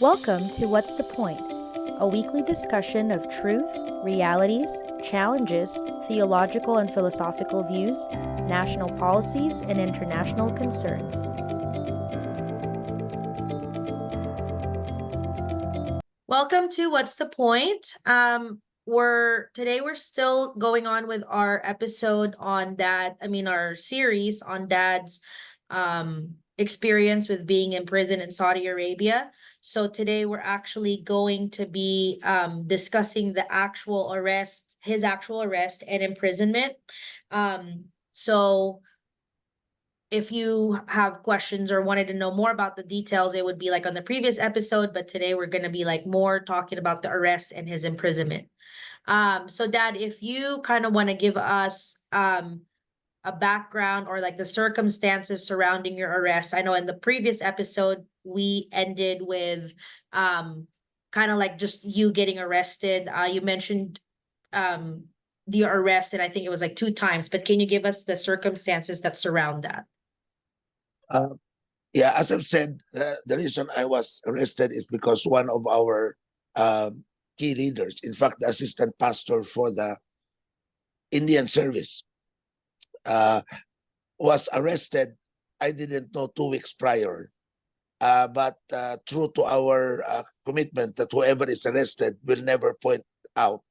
Welcome to What's the Point? A weekly discussion of truth, realities, challenges, theological and philosophical views, national policies, and international concerns. Welcome to What's the Point? We're still going on with our episode on our series on Dad's experience with being in prison in Saudi Arabia. So today we're actually going to be discussing his actual arrest and imprisonment. So if you have questions or wanted to know more about the details, it would be like on the previous episode, but today we're going to be like more talking about the arrest and his imprisonment. So Dad, if you kind of want to give us a background or like the circumstances surrounding your arrest. I know in the previous episode we ended with kind of like just you getting arrested. You mentioned the arrest, and I think it was like 2 times, but can you give us the circumstances that surround that? Uh, yeah, as I've said, the reason I was arrested is because one of our key leaders, in fact, the assistant pastor for the Indian service, was arrested. I didn't know 2 weeks prior. But true to our commitment that whoever is arrested will never point out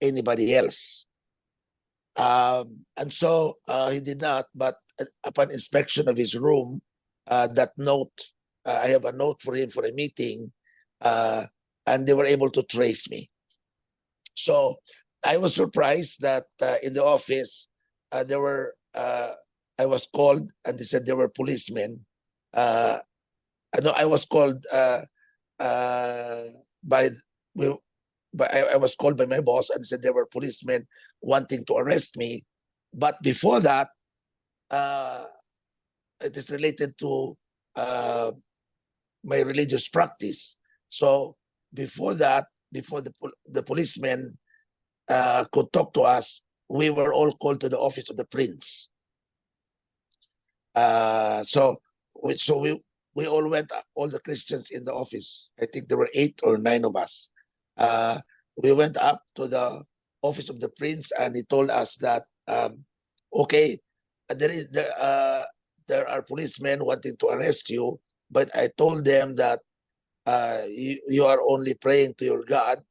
anybody else. And so he did not, but upon inspection of his room, that note, I have a note for him for a meeting, and they were able to trace me. So I was surprised that in the office, I was called and they said there were policemen. I was called I was called by my boss and said there were policemen wanting to arrest me. But before that, it is related to my religious practice. So before that, before the policemen could talk to us, we were all called to the office of the prince. So we all went, all the Christians in the office. I think there were 8 or 9 of us. We went up to the office of the prince, and he told us that okay, there are policemen wanting to arrest you, but I told them that you are only praying to your God.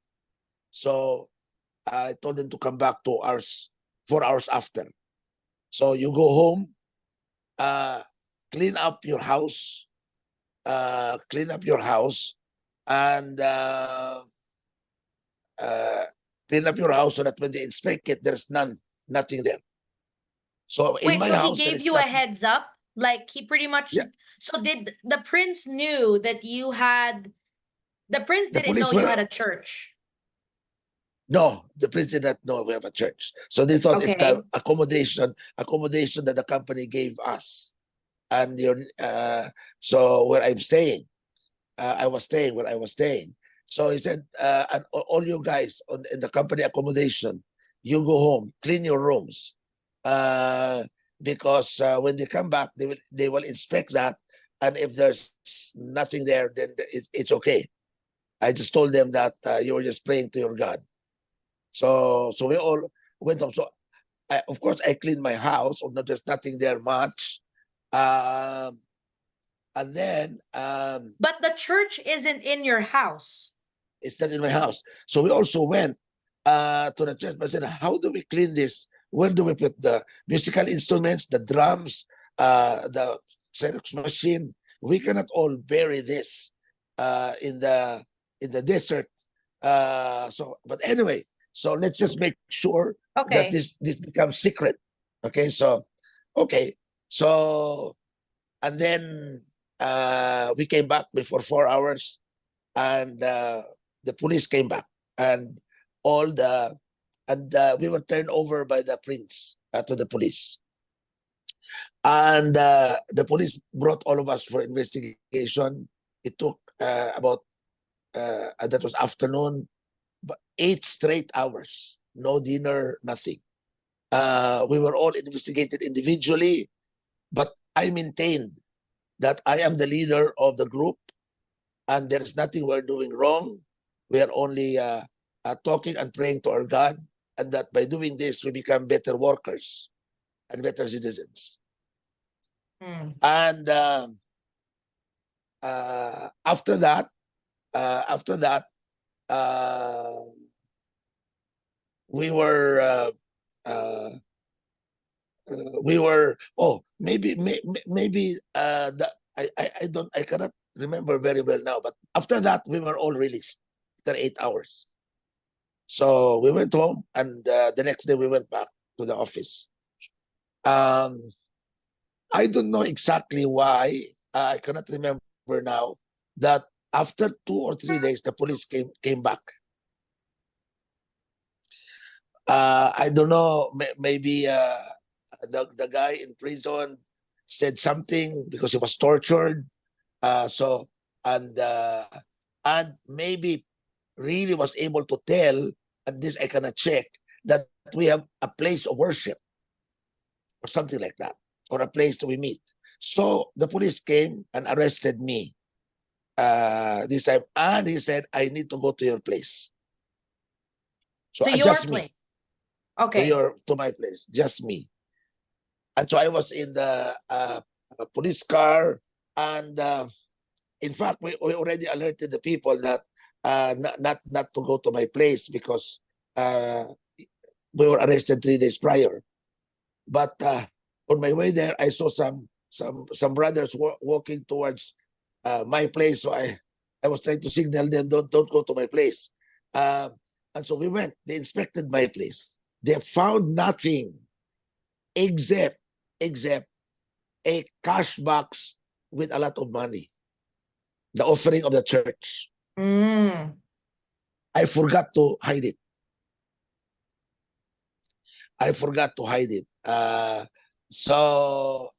So I told them to come back 4 hours after. So you go home, clean up your house, and clean up your house so that when they inspect it, there's nothing there. So in Wait, my so he house, there gave is you a nothing. heads up? Like he pretty much Yeah. So did the prince knew that you had the prince The didn't police know you were had a church. No, the prince did not know we have a church. So they thought it's Okay. the accommodation that the company gave us. And so where I'm staying, I was staying where I was staying. So he said, and all you guys in the company accommodation, you go home, clean your rooms, because when they come back, they will inspect that, and if there's nothing there, then it's okay. I just told them that you were just praying to your God. So we all went up. So of course I cleaned my house, or not, there's nothing there much. And then But the church isn't in your house. it's not in my house. So we also went to the church, but said, how do we clean this? Where do we put the musical instruments, the drums, the Xerox machine? We cannot all bury this in the desert. But anyway, so let's just make sure that Okay. this becomes secret. Okay, so and then we came back before 4 hours, and the police came back, and we were turned over by the prince to the police, and the police brought all of us for investigation. It took about that was afternoon, but 8 straight hours, no dinner, nothing. We were all investigated individually, but I maintained that I am the leader of the group, and there is nothing we're doing wrong. We are only talking and praying to our God, and that by doing this, we become better workers and better citizens. Mm. And after that, we were maybe I cannot remember very well now, but after that we were all released after 8 hours. So we went home, and the next day we went back to the office. I don't know exactly why. I cannot remember now that after 2 or 3 days the police came back. I don't know, maybe the guy in prison said something because he was tortured. So and maybe really was able to tell, and this I cannot check, that we have a place of worship or something like that, or a place we meet. So the police came and arrested me this time, and he said, I need to go to your place. So To your just me. place. Okay. To my place, just me. And so I was in the police car, and in fact, we already alerted the people that not to go to my place because we were arrested 3 days prior. But on my way there, I saw some brothers walking towards my place, so I was trying to signal them, don't go to my place. And so we went. They inspected my place. They found nothing except a cash box with a lot of money, the offering of the church. Mm. I forgot to hide it.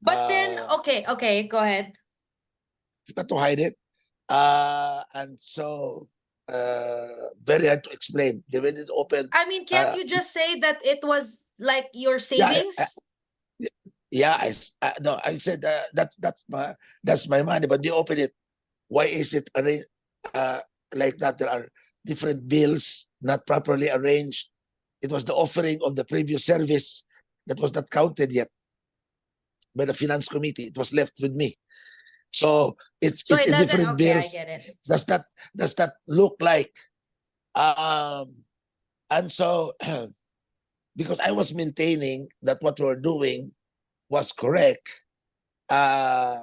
But then, okay, go ahead. Forgot to hide it. And so very hard to explain. They went it open. I mean, can't you just say that it was like your savings? I said that's my money, but they open it. Why is it arranged like that? There are different bills not properly arranged. It was the offering of the previous service that was not counted yet by the finance committee. It was left with me. So it's So it in doesn't, different okay, I bills. get it. Does that look like? And so because I was maintaining that what we were doing was correct, I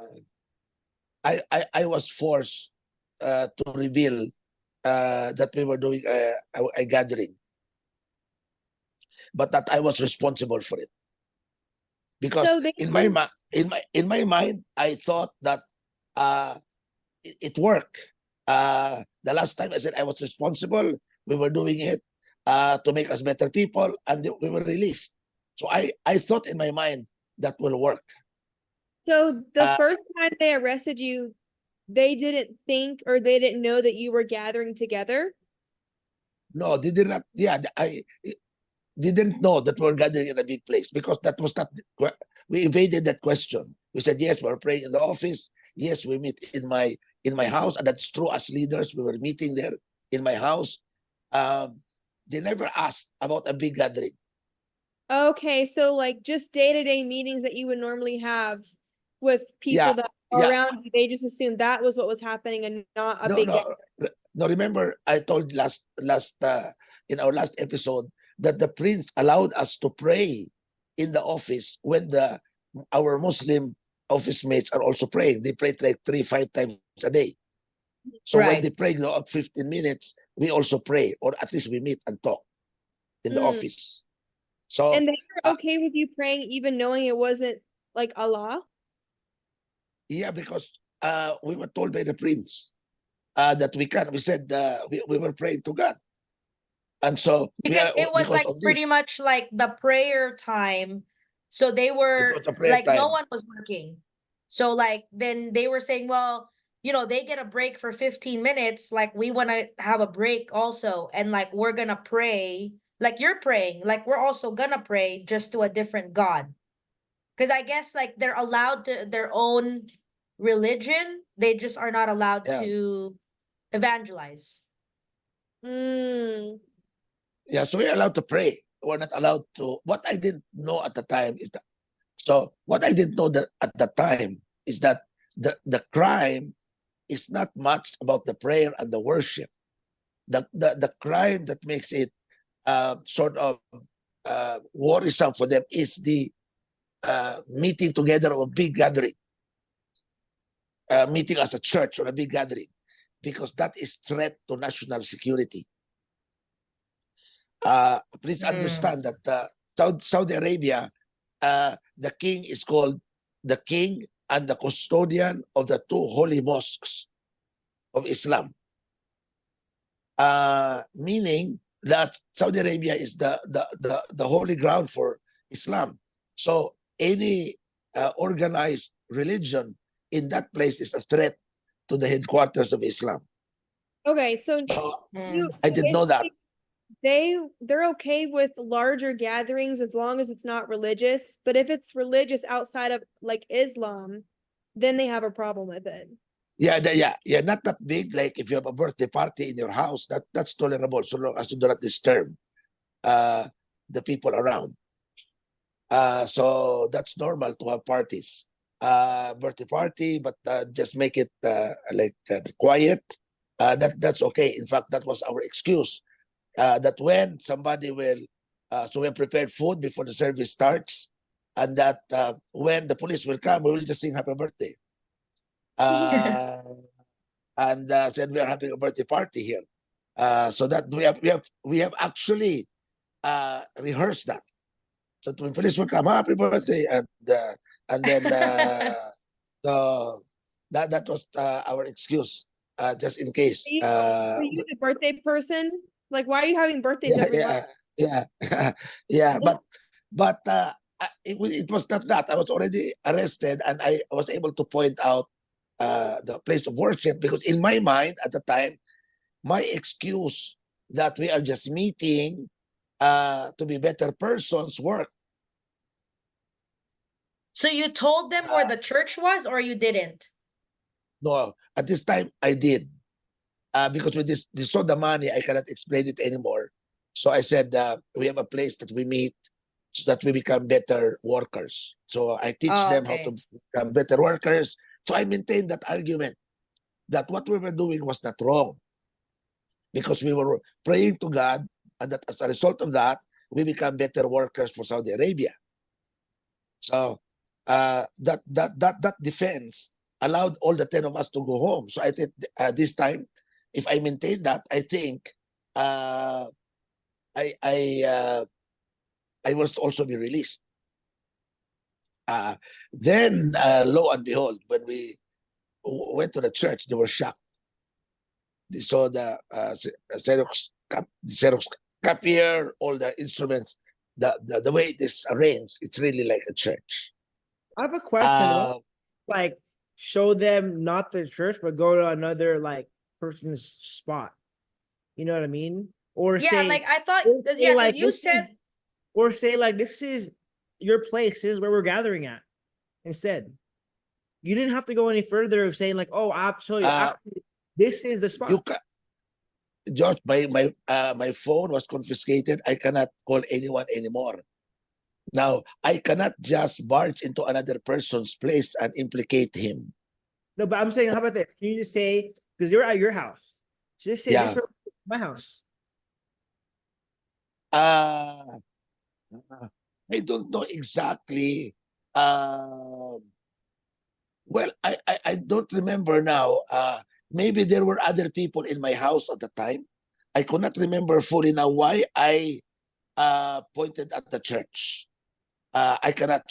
was forced to reveal that we were doing a gathering, but that I was responsible for it, because So they in my mind I thought that it worked. The last time I said I was responsible, we were doing it to make us better people, and we were released. So I thought in my mind that will work. So the Uh, first time they arrested you, they didn't think or they didn't know that you were gathering together? No, they did not. Yeah, I didn't know that we were gathering in a big place, because that was not. We evaded that question. We said yes, we're praying in the office. Yes, we meet in my house, and that's true. As leaders, we were meeting there in my house. They never asked about a big gathering. Okay, so like just day-to-day meetings that you would normally have with people Yeah, that are yeah. around you, they just assumed that was what was happening and not a big gathering. No. Remember, I told last in our last episode that the prince allowed us to pray in the office when our Muslim office mates are also praying. They pray like 3-5 times a day. So when Right. they pray 15 minutes, we also pray, or at least we meet and talk in the office. So And they were okay with you praying even knowing it wasn't like Allah? yeah, because we were told by the prince that we can. We said we were praying to God, and so Because it was like of pretty this, much like the prayer time. So they were it was a prayer like, no time. one was working. So like then they were saying, well, they get a break for 15 minutes. Like we want to have a break also. And like we're gonna pray, like you're praying, like we're also gonna pray just to a different God. Because I guess like they're allowed to their own religion. They just are not allowed Yeah. to evangelize. Mm. Yeah, so we're allowed to pray. We're not allowed to. What I didn't know at the time is that. So what I didn't know that at the time is that the crime is not much about the prayer and the worship. The crime that makes it sort of worrisome for them is the meeting together of a big gathering, meeting as a church or a big gathering, because that is threat to national security. Please understand that Saudi Arabia, the king is called the king and the custodian of the two holy mosques of Islam. Meaning that Saudi Arabia is the holy ground for Islam. So any organized religion in that place is a threat to the headquarters of Islam. Okay, so So you I didn't know that. they're okay with larger gatherings as long as it's not religious, but if it's religious outside of like Islam, then they have a problem with it. Yeah, yeah, not that big. Like if you have a birthday party in your house, that's tolerable so long as you do not disturb the people around. So that's normal to have parties, birthday party, but just make it quiet. That's okay. In fact, that was our excuse. That when somebody will, so we have prepared food before the service starts, and that when the police will come, we will just sing happy birthday. And said we are having a birthday party here. So that we have actually rehearsed that. So when police will come, happy birthday, and then so that was our excuse, just in case. Are you the birthday person? Like, why are you having birthdays every month? Yeah, yeah, but it was not that. I was already arrested, and I was able to point out the place of worship, because in my mind at the time, my excuse that we are just meeting to be better persons work. So you told them where the church was, or you didn't? No, at this time I did. Because with this saw the money, I cannot explain it anymore. So I said, we have a place that we meet so that we become better workers. So I teach them how to become better workers. So I maintained that argument that what we were doing was not wrong, because we were praying to God, and that as a result of that, we become better workers for Saudi Arabia. So that defense allowed all the 10 of us to go home. So I think this time, if I maintain that, I think I will also be released. Then, lo and behold, when we went to the church, they were shocked. They saw the Xerox copier, all the instruments, the way it is arranged. It's really like a church. I have a question. Like, show them not the church, but go to another like person's spot. You know what I mean? Or Yeah, say, like I thought, or yeah, say, because like, you this said, is- or say like this is your place. This is where we're gathering at. Instead, you didn't have to go any further of saying like, oh, I have to tell you, actually, this is the spot. You can, George, my phone was confiscated. I cannot call anyone anymore. Now, I cannot just barge into another person's place and implicate him. No, but I'm saying, how about this? Can you just say, because you're at your house, so just say, Yeah. this is my house. I don't know exactly. Well, I don't remember now. Maybe there were other people in my house at the time. I could not remember fully now why I pointed at the church. I cannot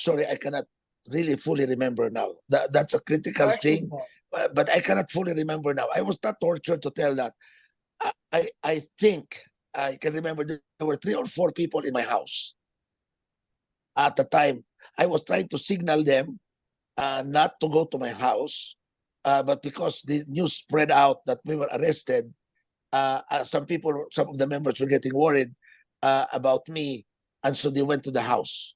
really fully remember now. That's a critical thing, but I cannot fully remember now. I was not tortured to tell that. I think I can remember there were 3 or 4 people in my house at the time. I was trying to signal them not to go to my house, but because the news spread out that we were arrested, some of the members were getting worried about me, and so they went to the house.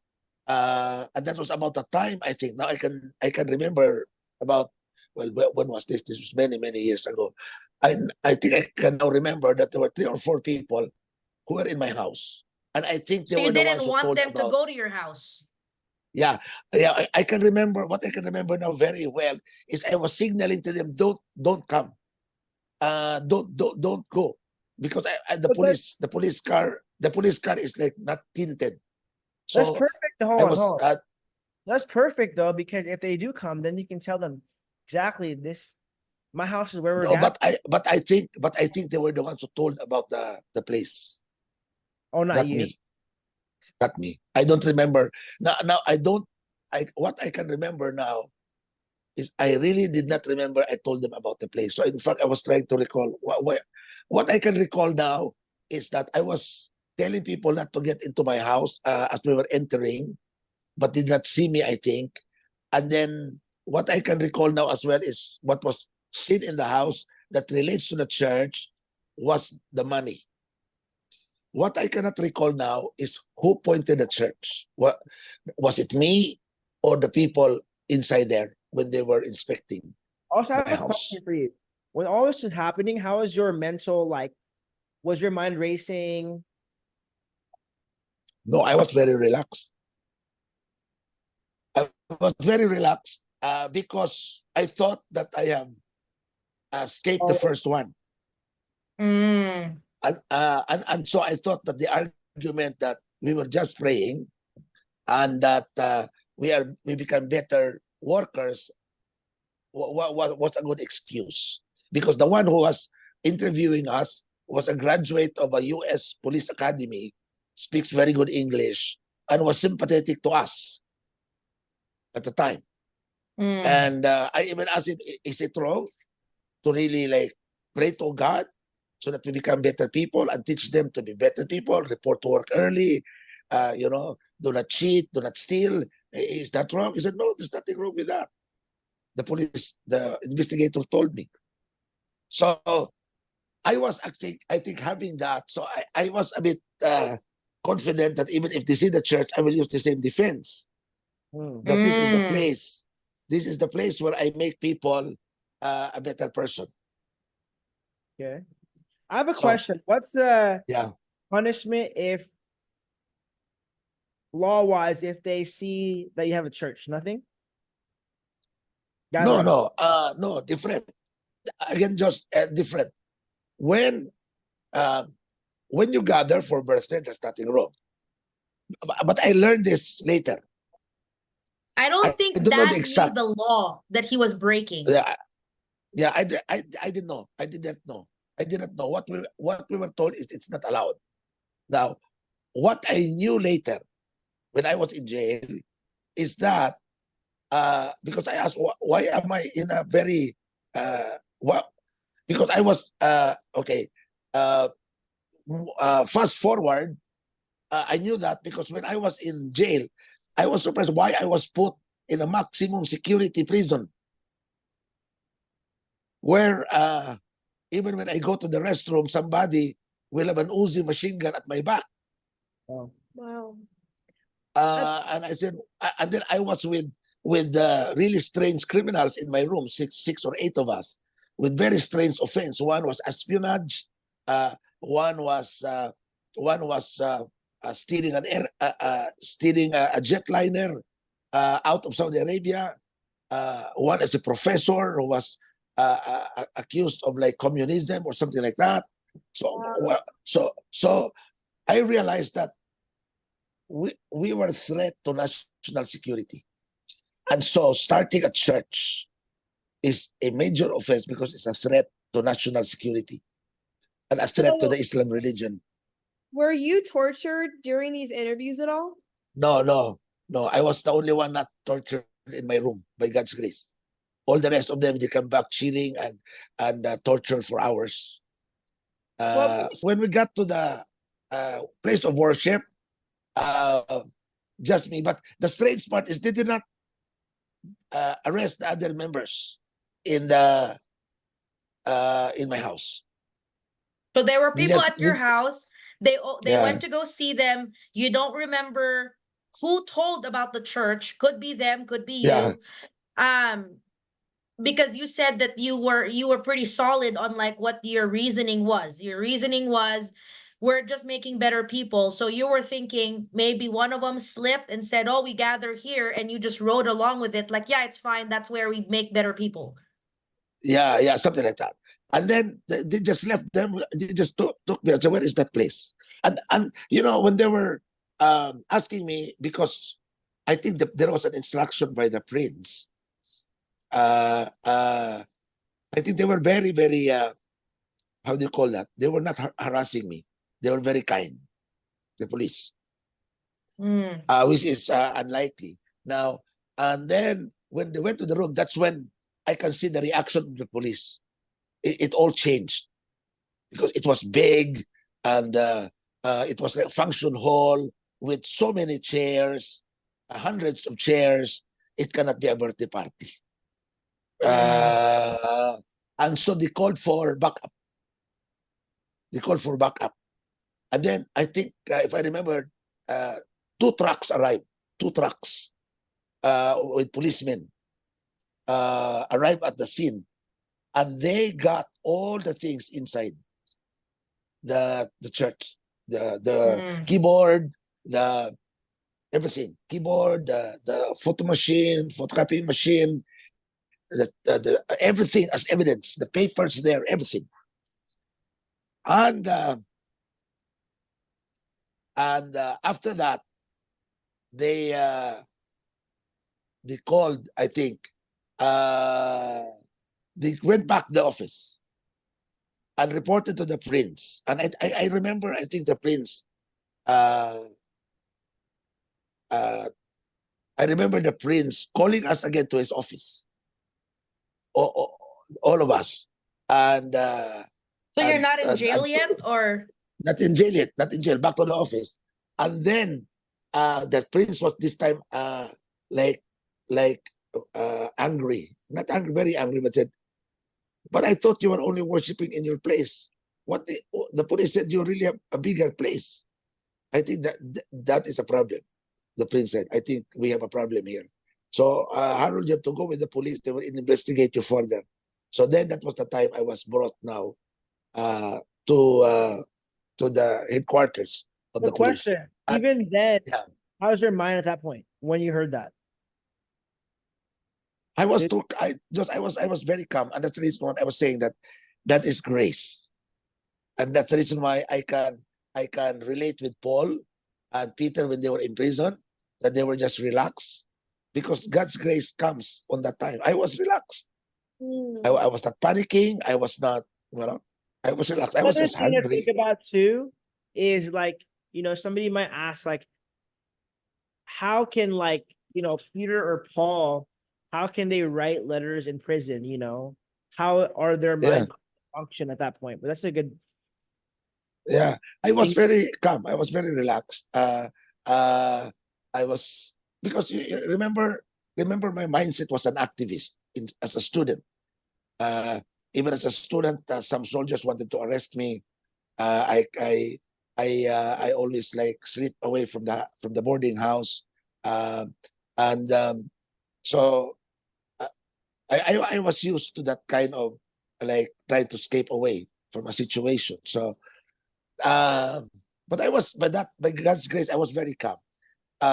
And that was about the time, I think. Now I can remember about, well, when was this? This was many years ago. I think I can now remember that there were 3 or 4 people who were in my house. And I think they So you were the didn't ones who want told them to about. go to your house. Yeah, yeah. I can remember what I can remember now very well is I was signaling to them, don't come, don't go, because But the police car is like not tinted, that's so perfect. I Hold on, was hold on. That's perfect though, because if they do come, then you can tell them exactly this. My house is where we're no, gathering. but I think they were the ones who told about the place, Oh, not not you. me, not me. I don't remember now. I don't. I what I can remember now is I really did not remember I told them about the place. So in fact, I was trying to recall what I can recall now is that I was telling people not to get into my house as we were entering, but did not see me, I think. And then what I can recall now as well is what was seen in the house that relates to the church was the money. What I cannot recall now is who pointed the church. What was it, me or the people inside there when they were inspecting Also, I my have a house? question for you. When all this is happening, how is your mental, like, was your mind racing? No, I was very relaxed. I was very relaxed because I thought that I have escaped the Oh, first one. Mm. And so I thought that the argument that we were just praying and that we become better workers was a good excuse, because the one who was interviewing us was a graduate of a U.S. police academy, speaks very good English, and was sympathetic to us at the time. Mm. And I even asked him, is it wrong to really like pray to God so that we become better people and teach them to be better people, report to work early, do not cheat, do not steal? Is that wrong? He said, no, there's nothing wrong with that. The investigator told me. So I was actually, I think, having that. So I was a bit confident that even if they see the church, I will use the same defense. That this is the Mm. place. This is the place where I make people a better person. okay. I have a So question. What's the yeah, punishment if law-wise, if they see that you have a church? Nothing? no, Gathering. no, different. Again, just different. When uh, when you gather for birthday, there's nothing wrong. But I learned this later. I don't I think don't know the that knew exact. the law that he was breaking. Yeah, I didn't know. I didn't know. I didn't know what we were told is it's not allowed. Now, what I knew later when I was in jail is that because I asked why am I in a very what because I was okay fast forward, I knew that because when I was in jail I was surprised why I was put in a maximum security prison where even when I go to the restroom, somebody will have an Uzi machine gun at my back. Oh. Wow. And I said, and then I was with really strange criminals in my room, six or eight of us, with very strange offense. One was espionage. One was stealing stealing a jetliner out of Saudi Arabia. One is a professor who was accused of like communism or something like that. So, so I realized that we were a threat to national security, and so starting a church is a major offense because it's a threat to national security and a threat to the Islam religion. Were you tortured during these interviews at all? No. I was the only one not tortured in my room by God's grace. All the rest of them, they come back chilling and tortured for hours. When we got to the place of worship, just me. But the strange part is they did not arrest the other members in my house. So there were They people just at your house. They Yeah. went to go see them. You don't remember who told about the church. Could be them, could be Yeah. you. because you said that you were pretty solid on like what your reasoning was. Your reasoning was we're just making better people. So you were thinking maybe one of them slipped and said, "Oh, we gather here," and you just rode along with it. Like, yeah, it's fine. That's where we make better people. Yeah, something like that. And then they just left them. They just took me. I said, "Where is that place?" And you know, when they were asking me, because I think there was an instruction by the prince. I think they were very, very. How do you call that? They were not harassing me. They were very kind. The police, Mm. which is unlikely now. And then when they went to the room, that's when I can see the reaction of the police. It all changed because it was big, and it was like a function hall with so many chairs, hundreds of chairs. It cannot be a birthday party. And so they called for backup. And then I think, if I remember, 2 trucks arrived. 2 trucks with policemen arrived at the scene, and they got all the things inside the church, the Mm. keyboard, the everything, keyboard, the photo machine, photocopy machine, the everything as evidence, the papers there, everything. And after that, they called, I think, they went back to the office and reported to the prince. And I remember, I think the prince, I remember the prince calling us again to his office, all of us. And So you're not in jail yet, or? not in jail yet, not in jail, back to the office. And then the prince was this time like angry, not angry, very angry, but said, "But I thought you were only worshiping in your place. What the police said you really have a bigger place." I think that is a problem. The prince said, "I think we have a problem here. So Harold, you have to go with the police. They will investigate you further." So then that was the time I was brought now to the headquarters of The the police. question, And- even then, Yeah. how's your mind at that point when you heard that? I was very calm, and that's the reason why I was saying that is grace, and that's the reason why I can relate with Paul and Peter when they were in prison, that they were just relaxed, because God's grace comes on that time. I was relaxed. I was not panicking. I was not, I was relaxed. I was Another just thing to hungry. think about too is like, somebody might ask like, how can like, Peter or Paul, how can they write letters in prison? How are their Yeah. minds function at that point? But that's a good. Yeah, I was And- very calm. I was very relaxed. I was, because you remember my mindset was an activist as a student. Even as a student, some soldiers wanted to arrest me. I always like sleep away from the boarding house, and so I was used to that kind of like trying to escape away from a situation. So. But I was, by God's grace, I was very calm.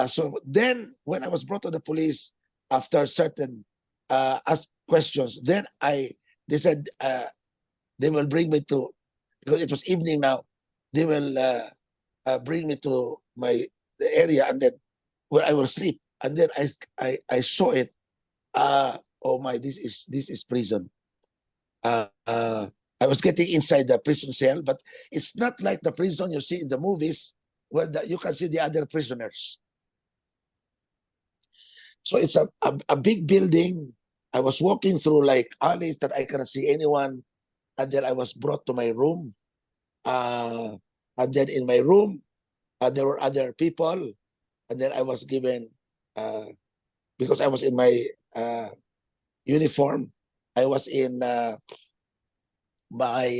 So then, when I was brought to the police after certain asked questions, then they said they will bring me to, because it was evening now. They will bring me to the area, and then where I will sleep. And then I saw it. Oh my! This is prison. I was getting inside the prison cell, but it's not like the prison you see in the movies where you can see the other prisoners. So it's a big building. I was walking through like alleys that I cannot see anyone. And then I was brought to my room. And then in my room, there were other people. And then I was given, because I was in my uniform, I was in my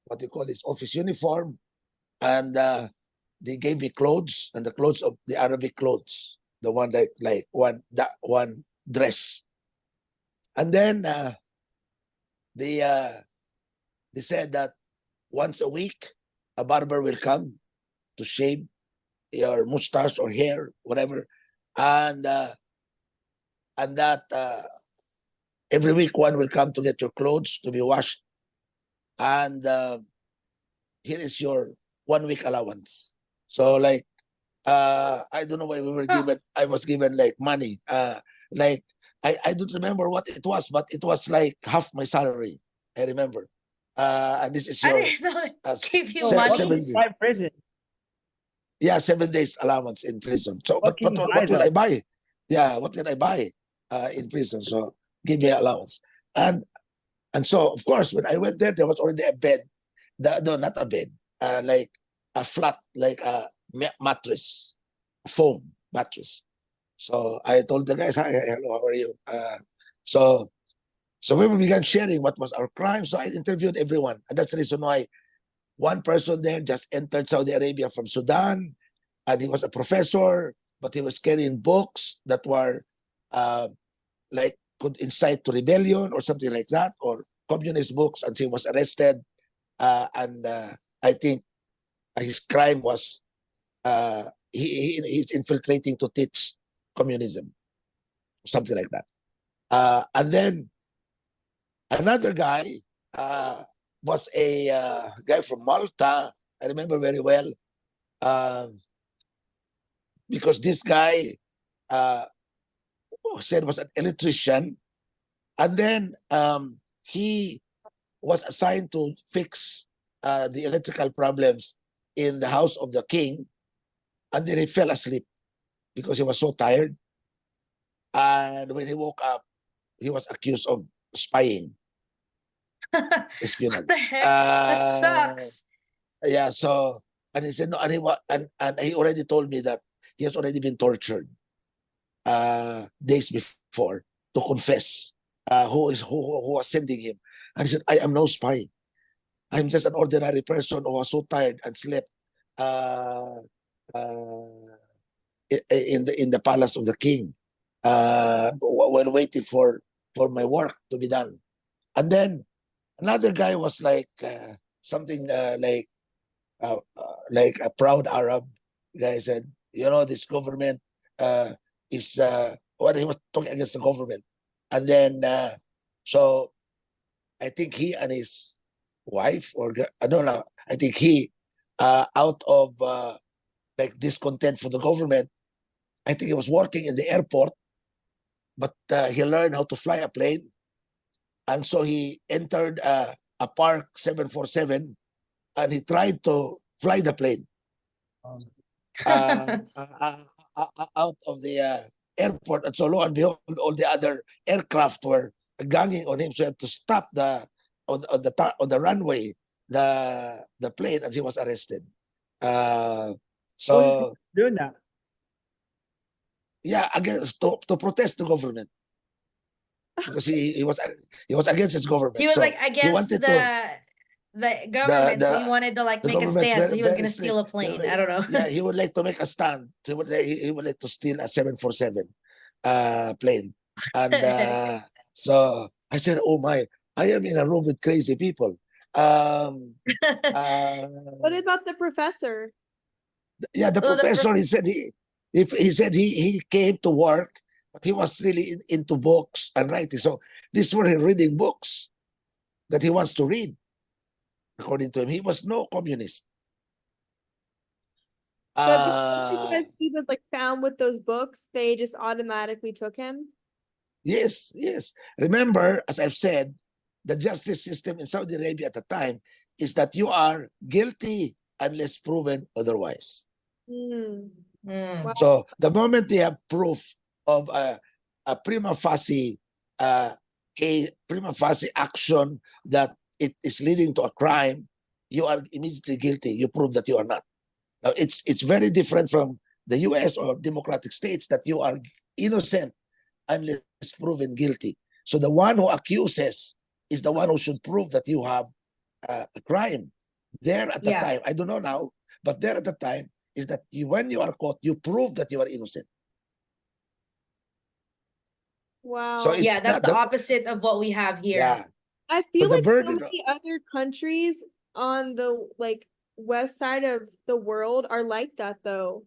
what do you call this, office uniform, and they gave me clothes, and the clothes of the Arabic clothes, the one that one dress, And then they said that once a week a barber will come to shave your mustache or hair, whatever, and that every week one will come to get your clothes to be washed, and here is your 1 week allowance. So like I don't know why we were given. I was given like money. Like I don't remember what it was, but it was like half my salary. I remember. And this is I your didn't know they gave you So what money. can you 70. buy in prison? Yeah, 7 days allowance in prison. So What can you buy, what will though? I buy? Yeah, what can I buy in prison? So give me allowance. And so of course when I went there was already a bed. No, not a bed. Like a flat, like a mattress, foam mattress. So I told the guys, "Hi, hello, how are you?" So we began sharing what was our crime. So I interviewed everyone, and that's the reason why one person there just entered Saudi Arabia from Sudan, and he was a professor, but he was carrying books that were like could incite to rebellion or something like that, or communist books, and he was arrested. And I think his crime was he's infiltrating to teach communism, something like that. And then another guy was a guy from Malta. I remember very well because this guy said was an electrician, and then he was assigned to fix the electrical problems in the house of the king, and then he fell asleep because he was so tired. And when he woke up, he was accused of spying, espionage. What the heck? That Uh, sucks. yeah, so and he said no, and he already told me that he has already been tortured days before to confess who was sending him. And he said, I am no spy. I'm just an ordinary person who was so tired and slept uh, in the palace of the king while waiting for my work to be done. And then another guy was like something like a proud Arab guy said, you know, this government is what he was talking against the government. And then so I think he and his wife, or I don't know, I think he out of like discontent for the government, I think he was working in the airport, but he learned how to fly a plane, and so he entered a Park 747 and he tried to fly the plane out of the airport. And so lo and behold, all the other aircraft were ganging on him, so he had to stop on the runway the plane, and he was arrested. So Doing that. yeah, against to protest the government because he was against his government. He was So like he against wanted the government, so he the wanted to like the make a government stand. So he was very gonna steal a strict. So plane. I don't know. yeah, he would like to make a stand. He would like to steal a 747 plane. And so I said, oh my, I am in a room with crazy people. What about the professor? Yeah, the Well, professor, he said he came to work, but he was really into books and writing. So these were him reading books that he wants to read. According to him, he was no communist. But because he was like found with those books, they just automatically took him. Yes, yes. Remember, as I've said, the justice system in Saudi Arabia at the time is that you are guilty unless proven otherwise. Mm. Mm. So the moment they have proof of a prima facie action that it is leading to a crime, you are immediately guilty. You prove that you are not. Now it's very different from the US or democratic states that you are innocent unless proven guilty. So the one who accuses is the one who should prove that you have a crime. There at the Yeah. time, I don't know now, but there at the time is that when you are caught, you prove that you are innocent. Wow. It's Yeah, that's not the opposite of what we have here. yeah. I So feel the like so burden, many other countries on the like west side of the world are like that though.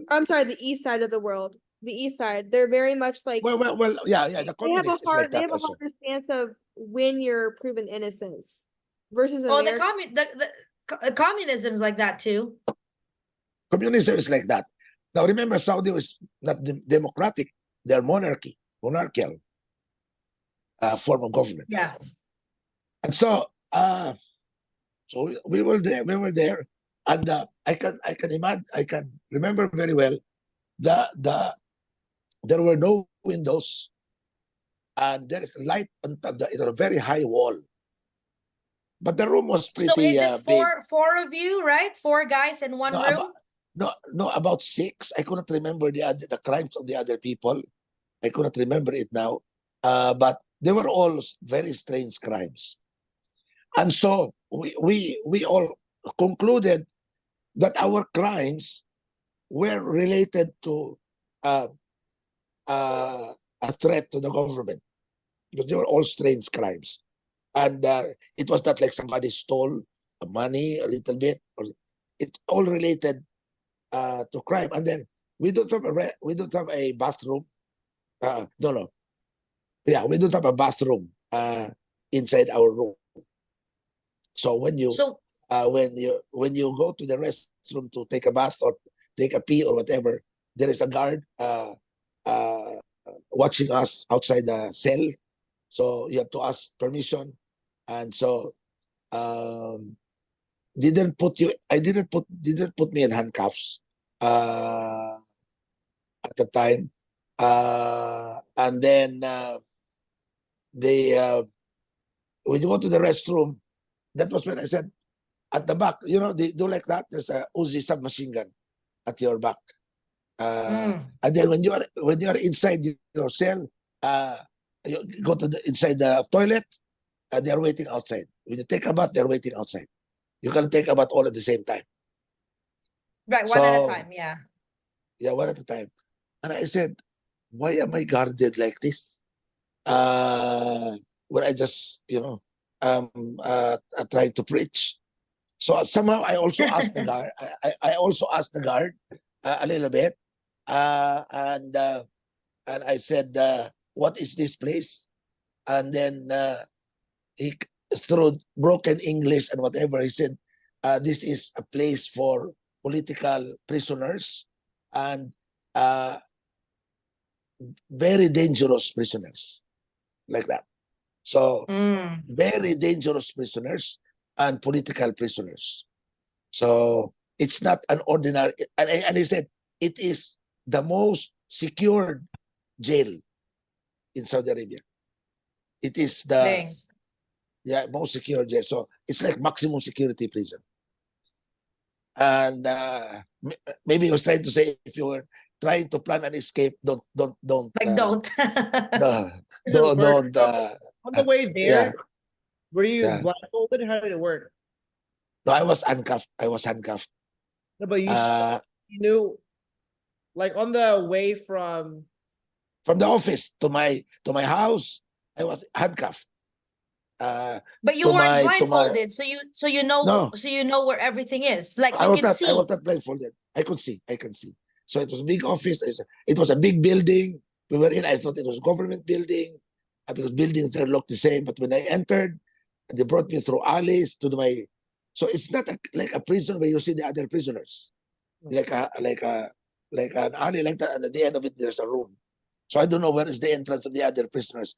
I'm sorry, the east side of the world. The east side. They're very much like yeah, yeah. The they have a communist is like they that have a also. harder stance of when you're proven innocence versus Oh, America. communism's like that too. Communism is like that. Now remember, Saudi was not democratic; they're monarchical form of government. Yeah. And so, we were there. We were there, and I can imagine. I can remember very well. There were no windows, and there is light on top. It was a very high wall, but the room was So pretty is it big. four of you, right? 4 guys in one No, room? about 6. I couldn't remember the crimes of the other people. I couldn't remember it now. But they were all very strange crimes. And so we all concluded that our crimes were related to a threat to the government, because they were all strange crimes. And it was not like somebody stole money a little bit, or it all related to crime. And then we don't have a bathroom. No. Yeah, we don't have a bathroom inside our room. So when you So when you go to the restroom to take a bath or take a pee or whatever, there is a guard watching us outside the cell. So you have to ask permission. And so didn't put me in handcuffs at the time. And then they when you go to the restroom, that was when I said, at the back, they do like that. There's a Uzi submachine gun at your back. And then when you are inside your cell, you go to inside the toilet, and they're waiting outside. When you take a bath, they're waiting outside. You can take a bath all at the same time. right, one at a time, yeah. Yeah, one at a time. And I said, why am I guarded like this? Where I just, trying to preach. So somehow I also asked the guard. I also asked the guard a little bit, and I said, "What is this place?" And then he, through broken English and whatever, he said, "This is a place for political prisoners and very dangerous prisoners," like that. So very dangerous prisoners and political prisoners. So it's not an ordinary, and he said it is the most secured jail in Saudi Arabia. It is the Dang. most secure jail. So it's like maximum security prison. And maybe he was trying to say, if you were trying to plan an escape, don't Like don't. don't On the way yeah. there, were you Yeah. blindfolded? How did it work? No, I was handcuffed. No, but you knew, like on the way from From the office to my house, I was handcuffed. But you to weren't my- blindfolded, so you know No. where everything is. Like I you was can not. see. I was not blindfolded. I can see. So it was a big office. It was a big building. We were in. I thought it was a government building, because buildings there look the same. But when I entered, they brought me through alleys to my. So it's not like a prison where you see the other prisoners, like an alley like that, and at the end of it there's a room. So I don't know where is the entrance of the other prisoners.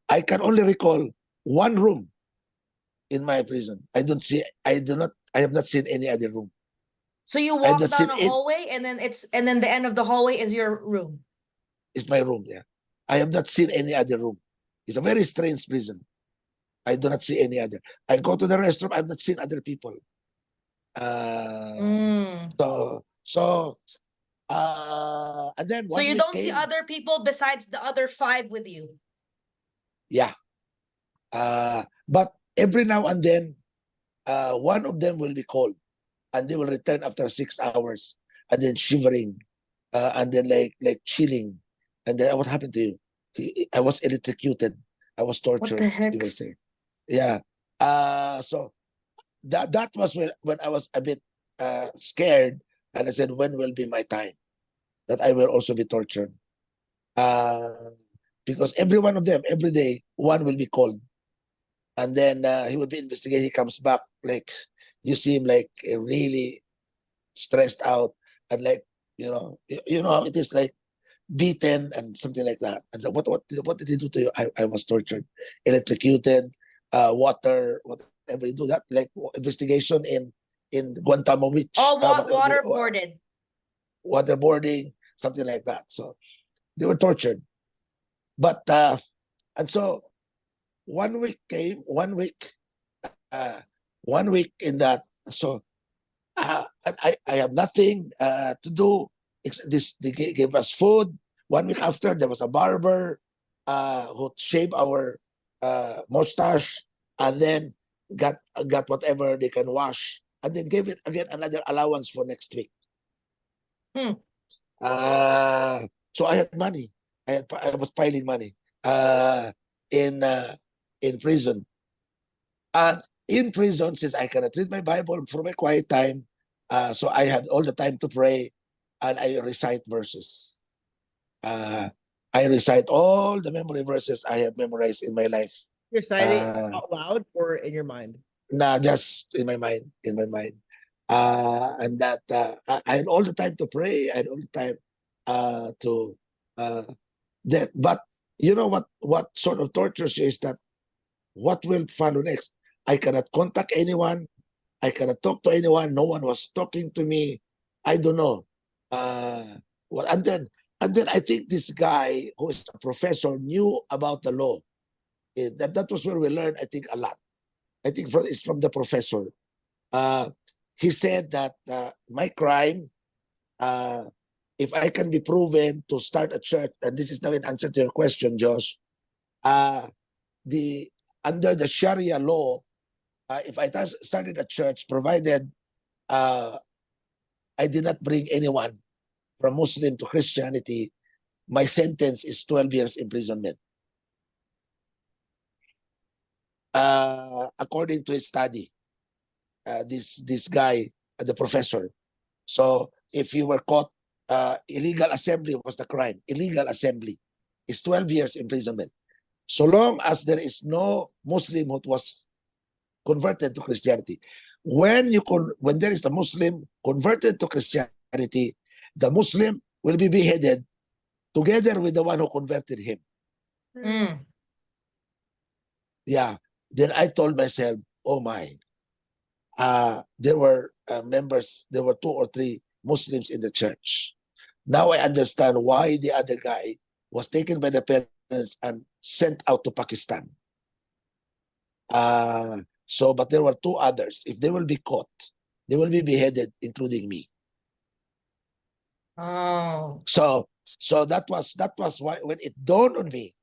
I can only recall one room in my prison. I have not seen any other room. So you I walk just down sit a in- hallway, and then the end of the hallway is your room. It's my room, yeah. I have not seen any other room. It's a very strange prison. I do not see any other. I go to the restroom, I've not seen other people. So and then So one you week don't see came, other people besides the other 5 with you. yeah. But every now and then, one of them will be called, and they will return after 6 hours, and then shivering, and then like chilling, And then what happened to you? I was electrocuted. I was tortured. the heck? He will say, yeah. So that was when I was a bit scared, and I said, when will be my time that I will also be tortured? Because every one of them, every day, one will be called, and then he will be investigated. He comes back like, you see him like really stressed out, and like, you know how it is, like beaten and something like that. And so what did he do to you? I was tortured, electrocuted, water, whatever you do that, like investigation in Guantanamo Beach. Oh, whatever waterboarded. waterboarding, something like that. So they were tortured. But and so 1 week came, 1 week, 1 week in that. So and I have nothing to do. This they gave us food. 1 week after, there was a barber who shaved our mustache, and then got whatever they can wash, and then gave it again another allowance for next week. So I had money. I was piling money in prison. And in prison, since I cannot read my Bible for my quiet time, so I had all the time to pray, and I recite verses. I recite all the memory verses I have memorized in my life. You're reciting out loud or in your mind? Nah, just in my mind, and that I had all the time to pray. I had all the time to that. But you know what sort of tortures you is that what will follow next? I cannot contact anyone. I cannot talk to anyone. No one was talking to me. I don't know. And then I think this guy who is a professor knew about the law. That was where we learned, I think, a lot. I think it's from the professor. He said that my crime, if I can be proven to start a church, and this is now in answer to your question, Josh, under the Sharia law, if I started a church, provided I did not bring anyone from Muslim to Christianity, my sentence is 12 years imprisonment. According to his study, this guy, the professor. So if you were caught, illegal assembly was the crime. Illegal assembly is 12 years imprisonment. So long as there is no Muslim who was converted to Christianity. When there is a Muslim converted to Christianity, the Muslim will be beheaded together with the one who converted him. Yeah. Then I told myself, oh my, there were members, there were 2 or 3 Muslims in the church. Now I understand why the other guy was taken by the parents and sent out to Pakistan. But there were 2 others. If they will be caught, they will be beheaded, including me. Oh. So that was why when it dawned on me,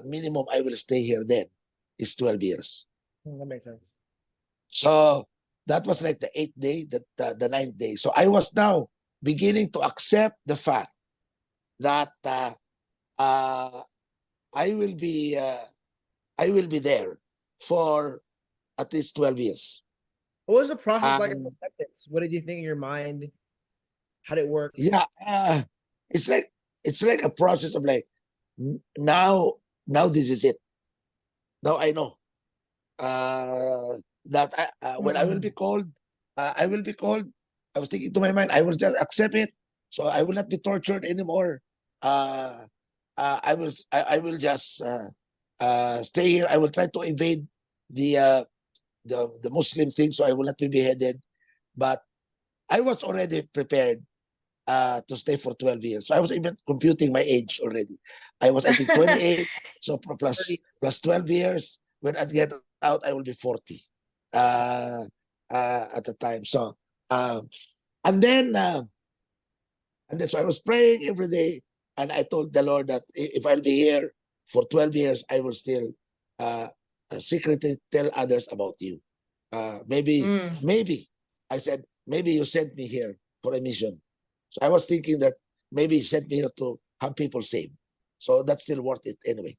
minimum I will stay here then is 12 years. That makes sense. So that was like the 8th day, the 9th day. So I was now beginning to accept the fact that I will be there for at least 12 years. What was the process like of acceptance? What did you think in your mind? How did it work? Yeah, it's like a process of like, now this is it. Now I know that when I will be called, I will be called. I was thinking to my mind, I will just accept it. So I will not be tortured anymore. I will just stay here. I will try to evade the Muslim thing, so I will not be beheaded. But I was already prepared to stay for 12 years. So I was even computing my age already. I was, I think, 28. So plus 12 years. When I get out, I will be 40 at the time. So and then so I was praying every day, and I told the Lord that if I'll be here for 12 years, I will still secretly tell others about you. Maybe I said, maybe you sent me here for a mission. So I was thinking that maybe he sent me here to have people saved. So that's still worth it anyway.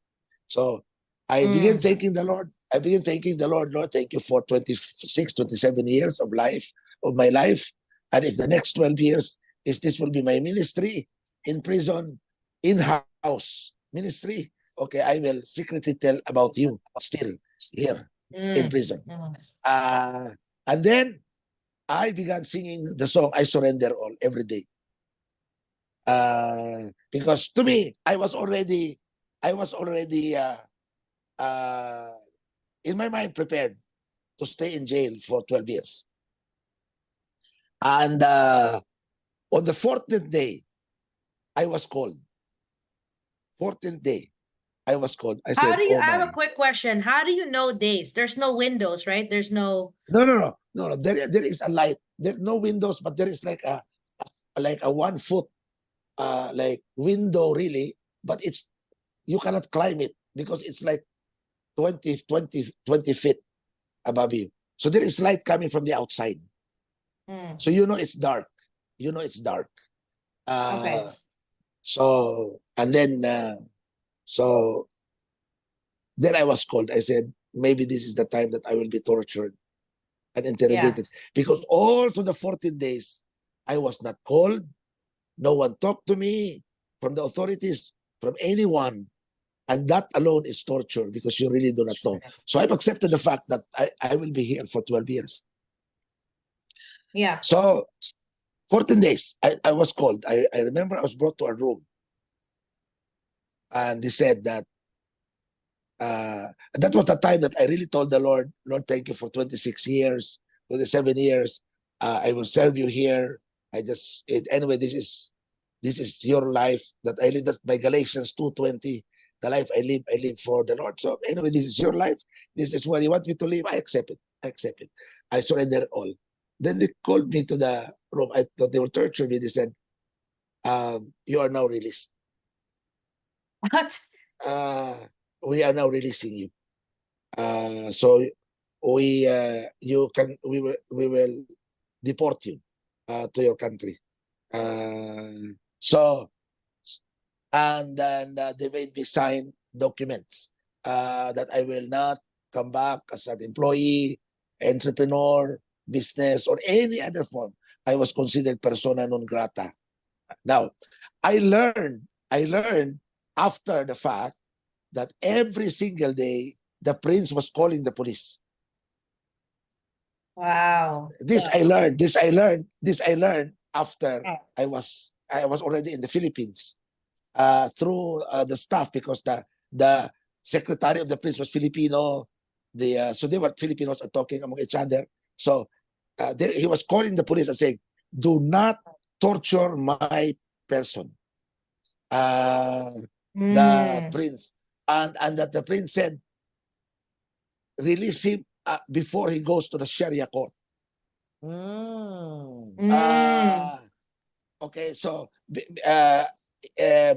So I began thanking the Lord. I began thanking the Lord. Lord, thank you for 26, 27 years of life, of my life. And if the next 12 years is this will be my ministry in prison, in-house ministry, okay, I will secretly tell about you still here in prison. And then I began singing the song I Surrender All every day. Because to me, I was already in my mind prepared to stay in jail for 12 years. And on the 14th day, I was called. 14th day, I was called. I How said, do you, oh I have my. a quick question. How do you know days? There's no windows, right? There's no. No. There is a light. There's no windows, but there is like a 1 foot like window really, but it's you cannot climb it because it's like 20 feet above you. So there is light coming from the outside. So you know it's dark. You know it's dark. Okay. So and then so then I was called. I said, maybe this is the time that I will be tortured and interrogated. Because all through the 14 days, I was not called. No one talked to me from the authorities, from anyone. And that alone is torture because you really do not know. So I've accepted the fact that I will be here for 12 years. Yeah. So 14 days, I was called. I remember I was brought to a room. And they said that that was the time that I really told the Lord, Lord, thank you for 26 years, 27 years. I will serve you here. Anyway, this is your life that I live. That by Galatians 2:20, the life I live for the Lord. So anyway, this is your life. This is what you want me to live. I accept it. I surrender all. Then they called me to the room. I thought they will torture me. They said, you are now released. What? We are now releasing you. So we will deport you to your country. So and then they made me sign documents that I will not come back as an employee, entrepreneur, business, or any other form. I was considered persona non grata. Now, I learned after the fact that every single day the prince was calling the police. Wow. This I learned after I was already in the Philippines through the staff, because the secretary of the prince was Filipino. So they were Filipinos are talking among each other. So he was calling the police and saying, "Do not torture my person." The prince and that the prince said, release him before he goes to the Sharia court. Okay, so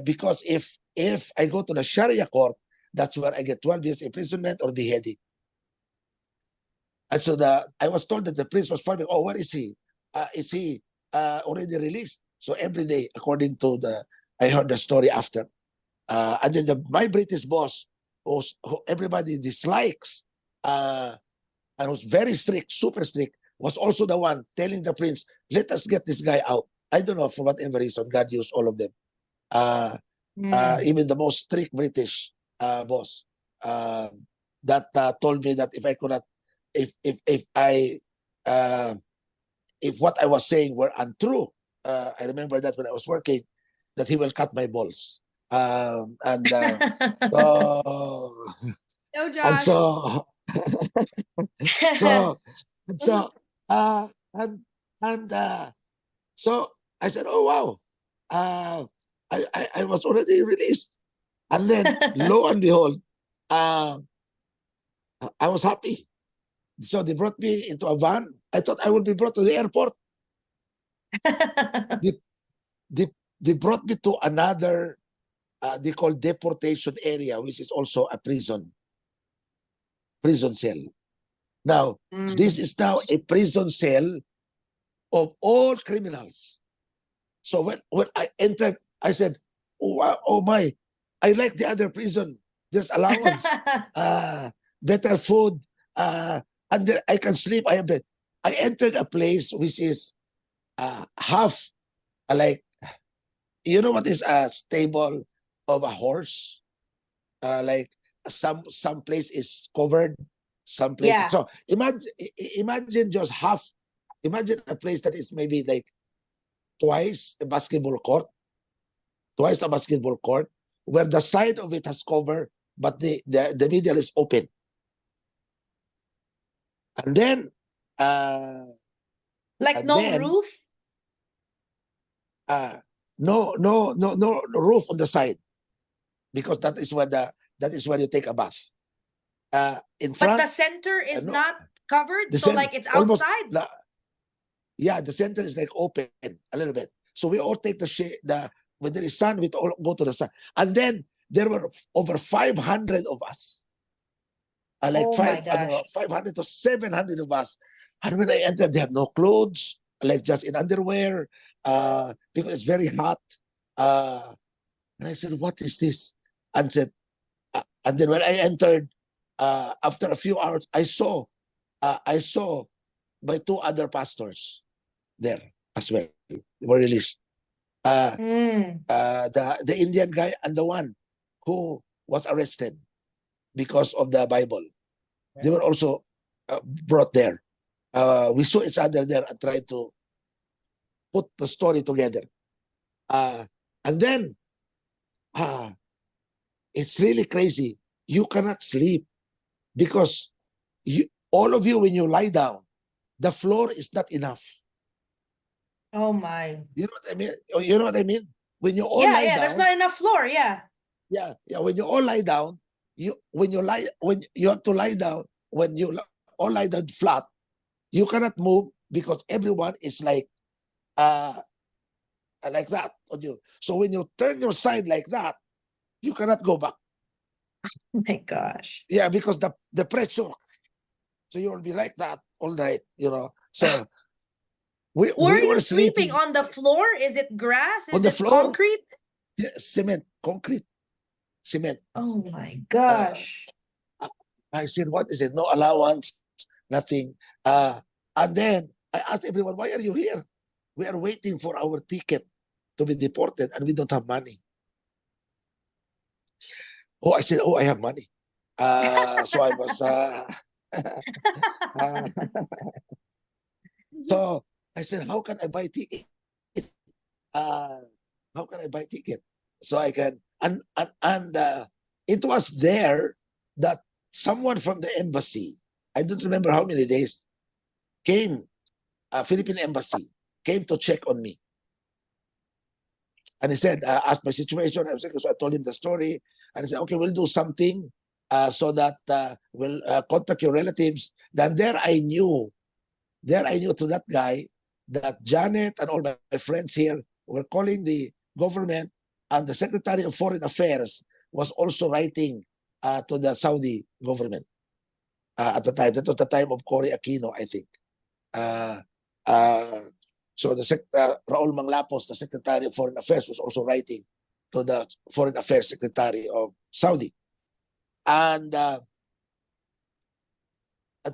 because if I go to the Sharia court, that's where I get 12 years imprisonment or beheading. And so I was told that the prince was following. Oh, where is he? Is he already released? So every day, according to I heard the story after. And then my British boss, who everybody dislikes, and was very strict, super strict, was also the one telling the prince, let us get this guy out. I don't know, for whatever reason, God used all of them. Even the most strict British boss that told me that if I could not, if what I was saying were untrue, I remember that when I was working, that he will cut my balls. So No, and Josh. so so I said, oh wow, I was already released, and then lo and behold, I was happy. So they brought me into a van. I thought I would be brought to the airport. They brought me to another they call deportation area, which is also a prison cell. Now, this is now a prison cell of all criminals. So when I entered I said, oh, oh my, I like the other prison. There's allowance, better food, and then I can sleep. I entered a place which is half like, you know what is a stable of a horse? Like some place is covered, some place. Yeah. So imagine just half. Imagine a place that is maybe like twice a basketball court, where the side of it has cover, but the middle is open. And then Like and no then, roof? no roof on the side, because that is where you take a bath. In But front, the center is no, not covered, the so cen- like it's almost outside. yeah, the center is like open a little bit. So we all take the shade. When there is sun, we all go to the sun. And then there were over 500 of us. Like Oh my gosh. 500 to 700 of us. And when I entered, they have no clothes, like just in underwear, because it's very hot. And I said, "What is this?" And and then when I entered, after a few hours, I saw my two other pastors there as well. They were released. Mm. The Indian guy and the one who was arrested because of the Bible. They were also brought there. We saw each other there and tried to put the story together. And then it's really crazy. You cannot sleep because all of you, when you lie down, the floor is not enough. Oh my. You know what I mean? You know what I mean? When you all Yeah, lie yeah, down, there's not enough floor. Yeah. yeah. When you all lie down, when you have to lie down, when you all lie down flat, you cannot move because everyone is like that on you. So when you turn your side like that, you cannot go back. Oh my gosh. Yeah, because the pressure. So you will be like that all night, you know. So Where we are you were sleeping? sleeping On the floor? Is it grass? on Is the it floor. concrete? Yeah, cement, concrete, cement. Oh my gosh. I said, "What is it? No allowance, nothing." And then I asked everyone, "Why are you here?" "We are waiting for our ticket to be deported, and we don't have money." Oh, I said, "Oh, I have money." So I was. uh, so I said, "How can I buy ticket? Uh, how can I buy ticket so I can?" And it was there that someone from the embassy, I don't remember how many days, came. Philippine embassy came to check on me, and he said, asked my situation. I was like, so I told him the story, and he said, "Okay, we'll do something so that we'll contact your relatives." Then there I knew to that guy that Janet and all my friends here were calling the government, and the Secretary of Foreign Affairs was also writing to the Saudi government at the time. That was the time of Cory Aquino, I think. So Raul Manglapos, the Secretary of Foreign Affairs, was also writing to the Foreign Affairs Secretary of Saudi. And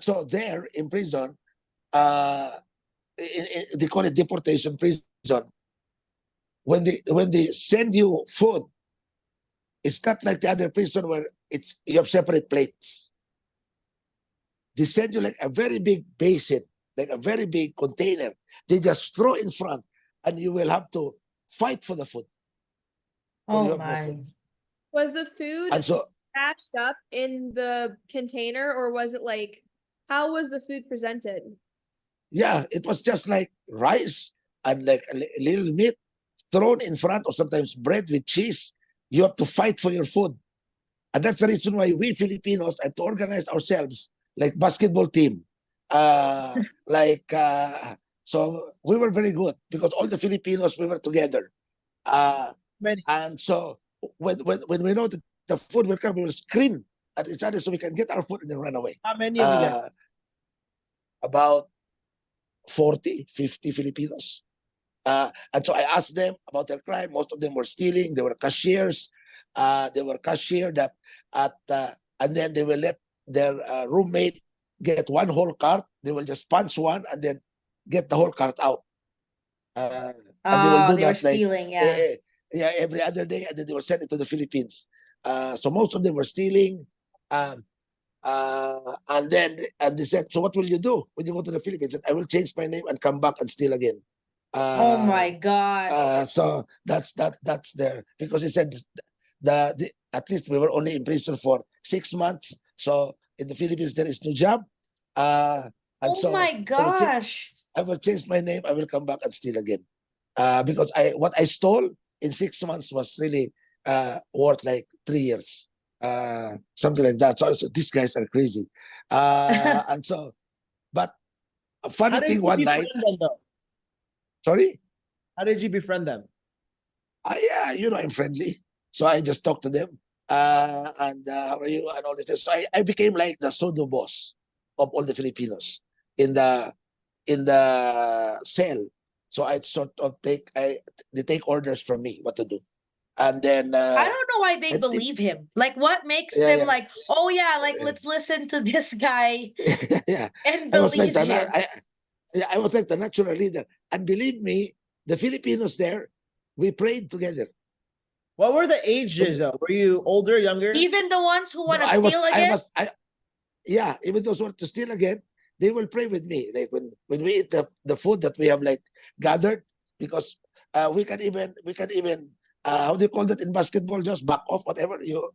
so there in prison, they call it deportation prison. When they send you food, it's not like the other prison where you have separate plates. They send you like a very big basin, like a very big container. They just throw in front, and you will have to fight for the food. Oh my. Was the food And so patched up in the container, or was it like, how was the food presented? yeah, it was just like rice and like a little meat thrown in front, or sometimes bread with cheese. You have to fight for your food. And that's the reason why we Filipinos have to organize ourselves like basketball team. So we were very good because all the Filipinos, we were together. And so when we know that the food will come, we will scream at each other so we can get our food and then run away. How many of you guys? About 40, 50 Filipinos. And so I asked them about their crime. Most of them were stealing. They were cashiers. They were cashier that and then they will let their roommate get one whole cart. They will just punch one and then get the whole cart out. And they will do They were that like stealing, yeah. yeah, every other day, and then they will send it to the Philippines. So most of them were stealing. And they said, "So what will you do when you go to the Philippines?" I said, "I will change my name and come back and steal again." Oh my gosh. So that's there because he said the at least we were only in prison for 6 months. So in the Philippines there is no job. And Oh so my gosh. I will change my name. I will come back and steal again. Because what I stole in 6 months was really worth like 3 years. Something like that. So these guys are crazy. And so, but a funny How did thing you one befriend night, them though? sorry? How did you befriend them? Yeah, I'm friendly. So I just talked to them. And how are you? And all this. So I became like the pseudo boss of all the Filipinos in the cell. So I sort of they take orders from me what to do. And then I don't know why they I think- believe him. Like, what makes Yeah, them yeah. like, oh yeah, like let's listen to this guy yeah, and I was like believe him. I was like the natural leader. And believe me, the Filipinos there, we prayed together. What were the ages though? Were you older, younger? Even the ones who want to I was, steal I again. was, yeah, even those who want to steal again, they will pray with me. Like when we eat the food that we have like gathered, because we can even how do you call that in basketball? Just back off, whatever you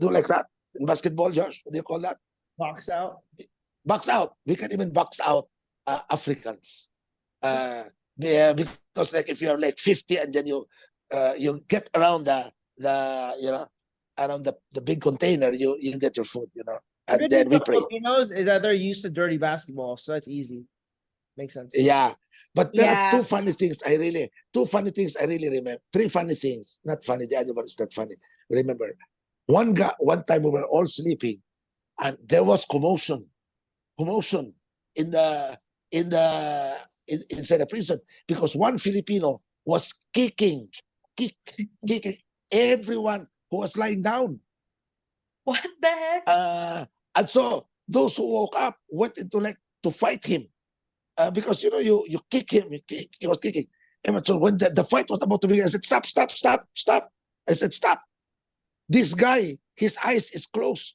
do like that in basketball, Josh. What do you call that? Box out. Box out. We can even box out Africans. Yeah, because like if you're like 50 and then you get around the around the big container, you get your food, and Good then thing we about pray. Filipinos is that they're used to dirty basketball, so that's easy. Makes sense. Yeah. But there are Yeah. two funny things I really remember. Three funny things. Not funny, the other one is not funny. Remember, one time we were all sleeping and there was commotion in the inside the prison because one Filipino was kicking everyone who was lying down. What the heck? And so those who woke up went into like to fight him. Because you kick him, he was kicking. And so when the fight was about to begin, I said, stop. I said, stop. This guy, his eyes is closed.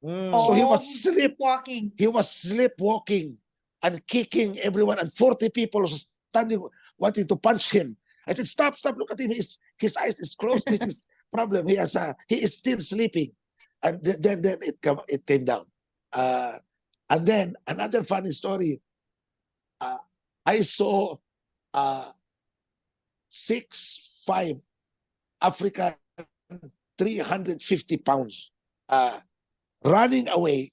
So he was sleepwalking. He was sleepwalking and kicking everyone, and 40 people was standing wanting to punch him. I said, stop, look at him. His eyes is closed. This is problem. He is still sleeping. And then it came down. And then another funny story. I saw 6'5" African, 350 pounds, running away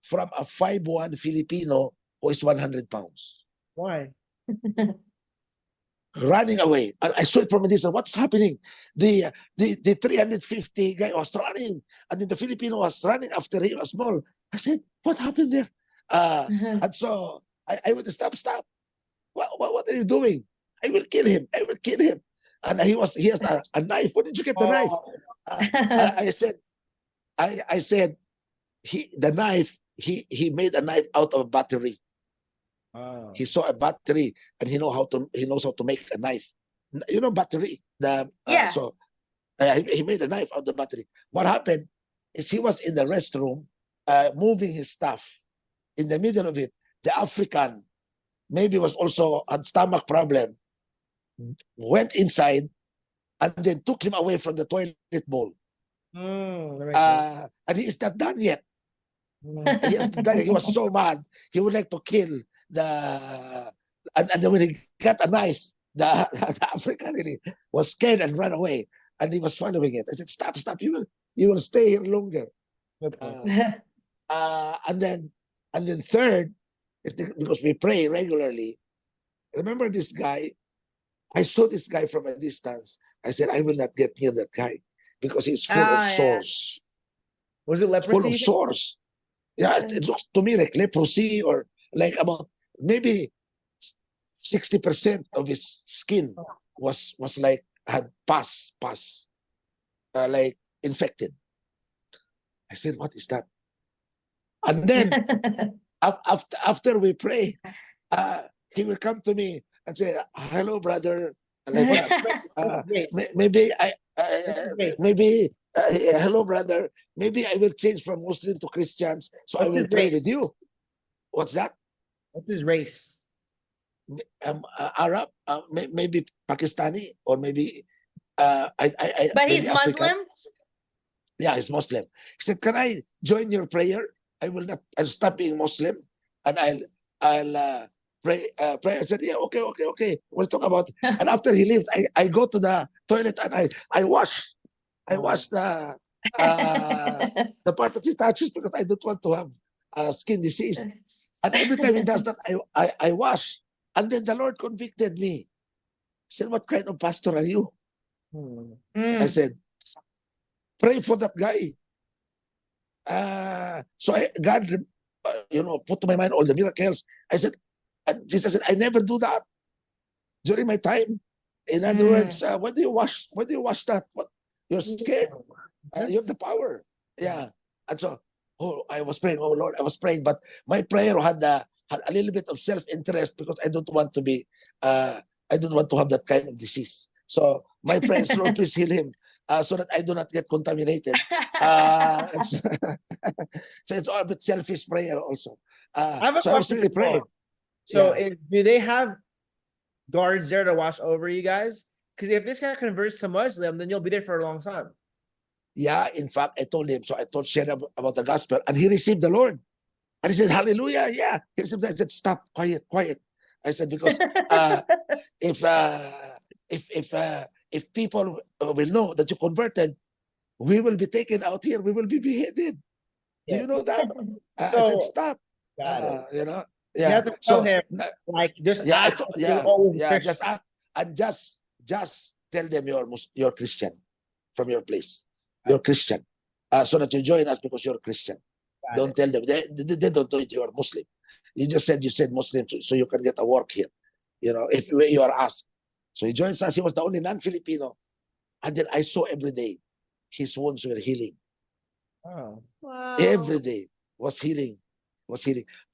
from a 5'1" Filipino who is 100 pounds. Why? Running away. And I saw it from a distance. What's happening? The 350 guy was running, and then the Filipino was running after him, a small. I said, what happened there? And so I would stop. What are you doing? I will kill him. And he has a knife. Where did you get the knife? I said, the knife, he made a knife out of a battery. He saw a battery and he knows how to make a knife. Battery. Yeah. So he made a knife out of the battery. What happened is he was in the restroom moving his stuff. In the middle of it, the African maybe was also had stomach problem, went inside and then took him away from the toilet bowl. And he is not done yet. He was so mad. He would like to kill and then when he got a knife, the African really was scared and ran away, and he was following it. I said, stop, you will stay here longer. And then third, because we pray regularly. Remember this guy? I saw this guy from a distance. I said, I will not get near that guy because he's full of sores. Was it leprosy? Full of sores. Yeah, it looks to me like leprosy or like about maybe 60% of his skin was like had pus, like infected. I said, what is that? And then after we pray, he will come to me and say, hello, brother. Like that. Maybe hello, brother. Maybe I will change from Muslim to Christians, so I What's will his pray race? with you. What's that? What's his race? Arab, maybe Pakistani, or maybe But maybe he's African. Muslim? Yeah, he's Muslim. He said, "Can I join your prayer? I will not. I'll stop being Muslim, and I'll pray. Pray." I said, "Yeah, okay. We'll talk about." And after he left, I go to the toilet and I wash the part that he touches, because I don't want to have skin disease. And every time he does that, I wash. And then the Lord convicted me. He said, "What kind of pastor are you?" I said, "Pray for that guy." So God, put to my mind all the miracles. I said, and Jesus said, "I never do that during my time." In other words, why do you wash? Why do you wash that? What? You're scared. You have the power. Yeah. And so, I was praying. Oh Lord, I was praying, but my prayer had a little bit of self-interest, because I don't want to be. I don't want to have that kind of disease. So my prayer is, Lord, please heal him, so that I do not get contaminated. So it's all a bit selfish prayer also. I have a So I was question really for you. praying. So, Yeah. do they have guards there to watch over you guys? Because if this guy converts to Muslim, then you'll be there for a long time. Yeah, in fact, I told him. So I told Shen about the gospel, and he received the Lord. And he said, "Hallelujah!" Yeah, he received. I said, "Stop, quiet." I said, because if people will know that you converted, we will be taken out here. We will be beheaded. Do you know that? I said, So, "Stop." got it. You You have to tell him, na- like, just yeah, act like you're always Christian. just act, and just tell them you're Christian from your place. You're Christian, so that you join us because you're Christian. Got Don't it. tell them. They don't know you're Muslim. You said Muslim, so you can get a work here. If you are asked. So he joins us. He was the only non-Filipino, and then I saw every day his wounds were healing. Oh. Wow. Every day was healing,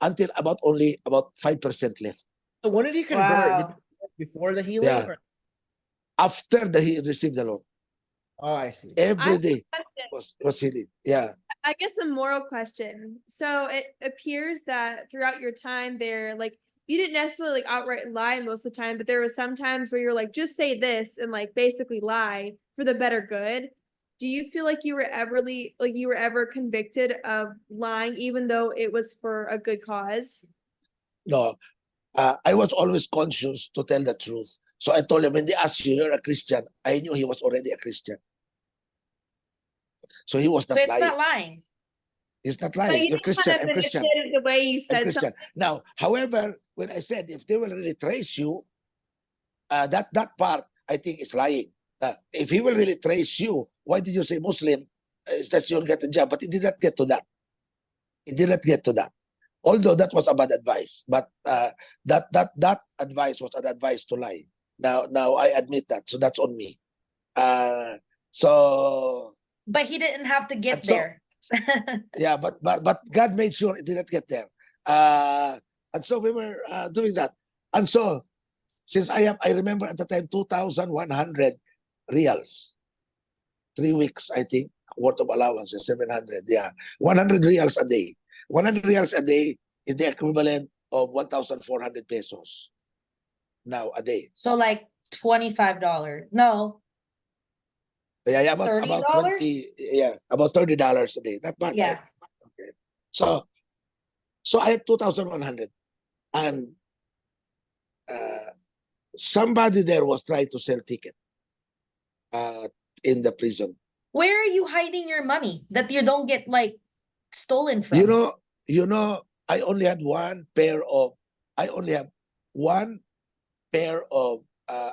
until about 5% left. So when did he convert? Did Wow. he before the healing? Yeah. After he received the Lord, Oh, I see. every have a day question. was healing. Yeah. I guess a moral question. So it appears that throughout your time there, like you didn't necessarily like outright lie most of the time, but there was some times where you're like, just say this and like basically lie for the better good. Do you feel like you were ever convicted of lying, even though it was for a good cause? No, I was always conscious to tell the truth. So I told him, when they asked you, you're a Christian, I knew he was already a Christian. So he was So not it's lying. not lying. He's not But lying. you You're just Christian. kind of I'm Christian. manipulated the way you I'm said Christian. something. Now, however, when I said if they will really trace you, that part I think is lying. If he will really trace you, why did you say Muslim? Is that you'll get a job? But he did not get to that. He did not get to that. Although that was a bad advice, but that advice was an advice to lie. Now I admit that, so that's on me. So But he didn't have to get And so- there. yeah, but God made sure it didn't get there. And so we were doing that. And so since I remember at the time 2,100 reals, 3 weeks I think worth of allowance, 700. Yeah, 100 reals a day. 100 reals a day is the equivalent of 1,400 pesos now a day. So like $25. No. Yeah, about $30? 20. Yeah, about $30 a day. Not bad. Yeah. Right? Okay. So I had 2,100, and somebody there was trying to sell ticket in the prison. Where are you hiding your money that you don't get like stolen from? You know, I only have one pair of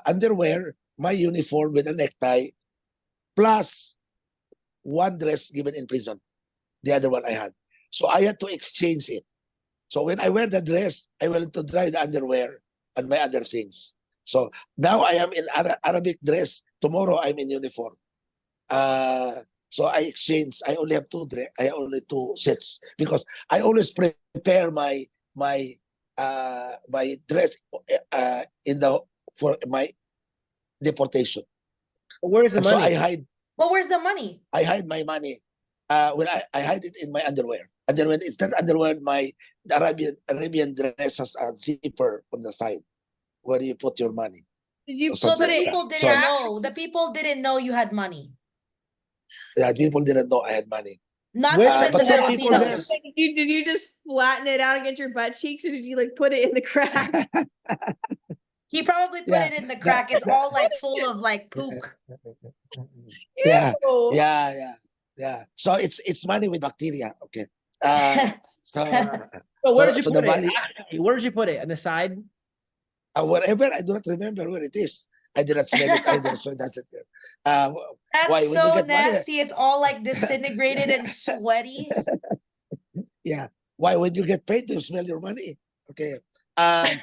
underwear, my uniform with a necktie, plus one dress given in prison. The other one I had. So I had to exchange it. So when I wear the dress, I went to dry the underwear. and my other things. So now I am in Arabic dress. Tomorrow I'm in uniform. So I exchange. I only have I only two sets because I always prepare my my dress for my deportation. Where's the And so money? Well, where's the money? I hide my money. When I hide it in my underwear. And then when it's not underwear, my Arabian dress has a zipper on the side where you put your money. Did you So the something like that. people didn't So- know. The people didn't know you had money. People didn't know I had money. Not Which- even but the some people Filipinos. Like, did you just flatten it out against your butt cheeks, or did you like put it in the crack? He probably put Yeah, it in the crack. It's all like full of like poop. Yeah, Ew. yeah. So it's money with bacteria. Okay. So So where did you so put the it? money- Actually, where did you put it? On the side? wherever, I do not remember where it is. I did not smell it either, so that's it. That's Why, when you so get money- nasty. It's all like disintegrated and sweaty. Yeah. Why, when you get paid, do you smell your money? Okay. And